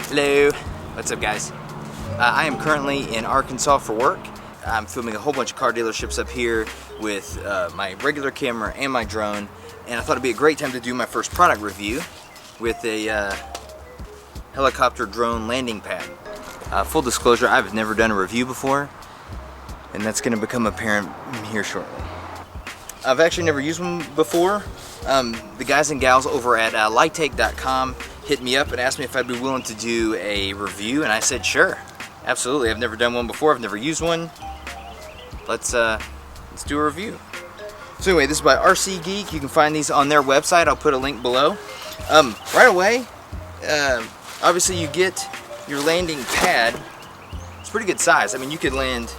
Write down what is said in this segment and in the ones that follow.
Hello, what's up guys? I am currently in Arkansas for work. I'm filming a whole bunch of car dealerships up here with my regular camera and my drone, and I thought it'd be a great time to do my first product review with a helicopter drone landing pad. Full disclosure, I've never done a review before, and that's going to become apparent here shortly. I've actually never used one before. The guys and gals over at Litech.com hit me up and asked me if I'd be willing to do a review, and I said sure, absolutely. I've never done one before. I've never used one. Let's do a review. So anyway, this is by RC Geek. You can find these on their website. I'll put a link below. Right away, obviously you get your landing pad. It's pretty good size. I mean, you could land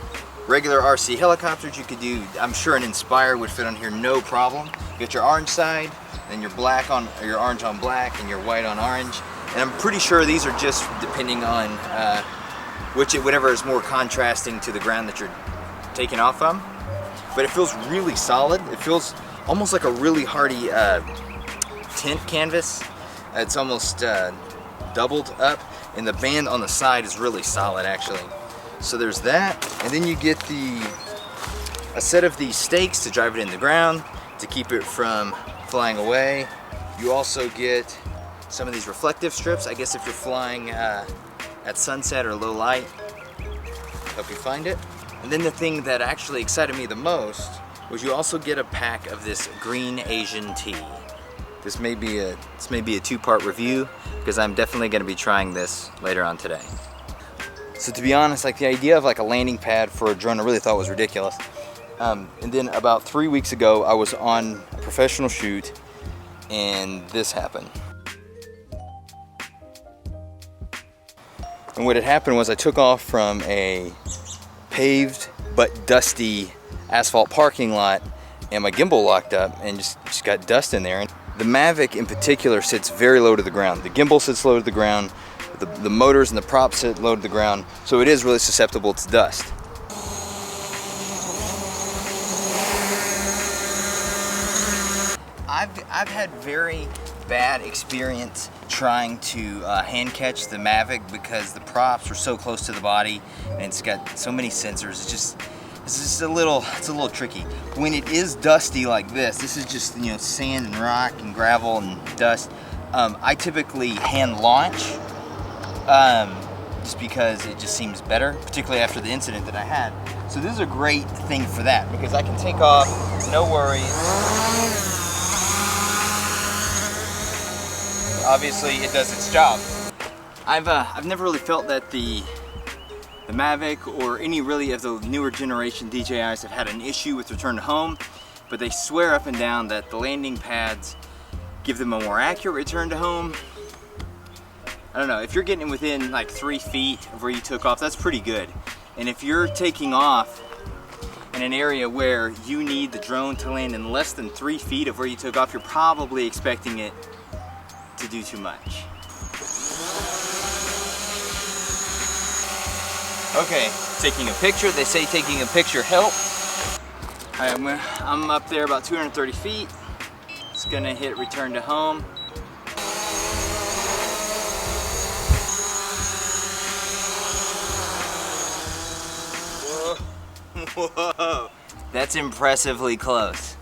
regular RC helicopters. You could do, I'm sure an Inspire would fit on here no problem. You get your orange side, then your black on, or your orange on black, and your white on orange. And I'm pretty sure these are just depending on whatever is more contrasting to the ground that you're taking off from. But it feels really solid. It feels almost like a really hardy tent canvas. It's almost doubled up, and the band on the side is really solid actually. So there's that, and then you get a set of these stakes to drive it in the ground to keep it from flying away. You also get some of these reflective strips, I guess if you're flying at sunset or low light, help you find it. And then the thing that actually excited me the most was you also get a pack of this green Asian tea. This may be a two-part review because I'm definitely going to be trying this later on today. So to be honest, like the idea of like a landing pad for a drone I really thought was ridiculous. And then about 3 weeks ago I was on a professional shoot and this happened. And what had happened was I took off from a paved but dusty asphalt parking lot and my gimbal locked up and just got dust in there. And the Mavic in particular sits very low to the ground. The gimbal sits low to the ground. The motors and the props sit low to the ground, so it is really susceptible to dust. I've had very bad experience trying to hand catch the Mavic because the props are so close to the body and it's got so many sensors. It's just a little tricky. When it is dusty like this is just, you know, sand and rock and gravel and dust. I typically hand launch. Just because it just seems better, particularly after the incident that I had. So this is a great thing for that because I can take off, no worries. Obviously it does its job. I've never really felt that the Mavic or any really of the newer generation DJIs have had an issue with return to home, but they swear up and down that the landing pads give them a more accurate return to home. I don't know, if you're getting within like 3 feet of where you took off, that's pretty good. And if you're taking off in an area where you need the drone to land in less than 3 feet of where you took off, you're probably expecting it to do too much. Okay, taking a picture. They say taking a picture helps. I'm up there about 230 feet. It's gonna hit return to home. Whoa, that's impressively close.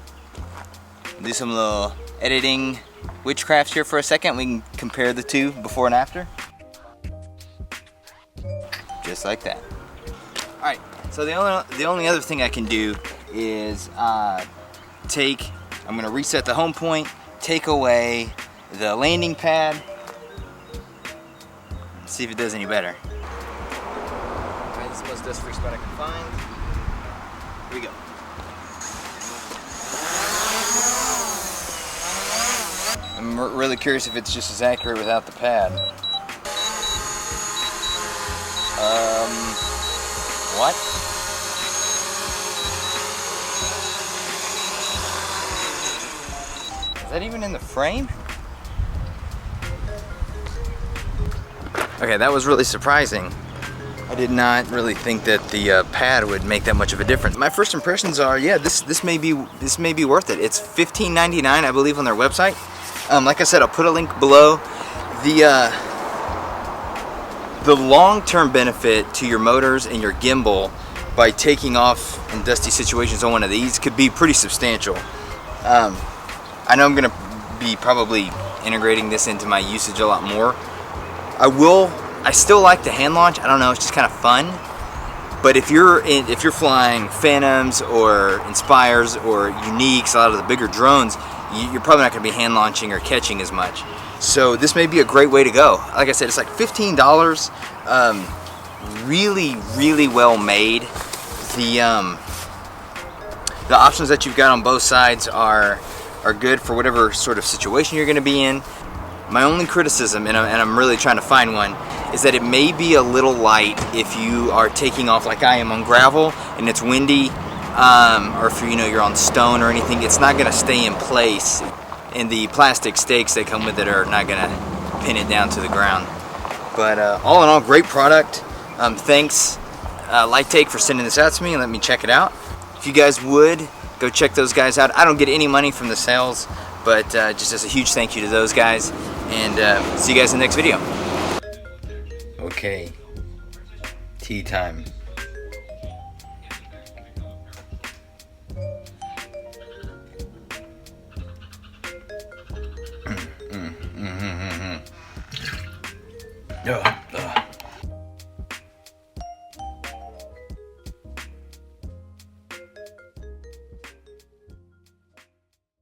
Do some little editing witchcraft here for a second. We can compare the two before and after. Just like that. All right, so the only other thing I can do is I'm gonna reset the home point, take away the landing pad, see if it does any better. Find this most dust-free spot I can find. Here we go. I'm really curious if it's just as accurate without the pad. What? Is that even in the frame? Okay, that was really surprising. I did not really think that the pad would make that much of a difference. My first impressions are, yeah, this may be worth it. It's $15.99, I believe, on their website. Like I said, I'll put a link below. the long-term benefit to your motors and your gimbal by taking off in dusty situations on one of these could be pretty substantial. I know I'm gonna be probably integrating this into my usage a lot more. I still like the hand launch. I don't know, it's just kind of fun. But if you're flying Phantoms or Inspires or Uniques, a lot of the bigger drones, you're probably not going to be hand launching or catching as much. So this may be a great way to go. Like I said, it's like $15. Really, really well made. The options that you've got on both sides are good for whatever sort of situation you're going to be in. My only criticism, and I'm really trying to find one, is that it may be a little light if you are taking off like I am on gravel and it's windy, or if you're on stone or anything. It's not going to stay in place, and the plastic stakes that come with it are not going to pin it down to the ground. But all in all, great product. Thanks Lighttake for sending this out to me and let me check it out. If you guys would, go check those guys out. I don't get any money from the sales, but just as a huge thank you to those guys, and see you guys in the next video. Okay, tea time. Yeah.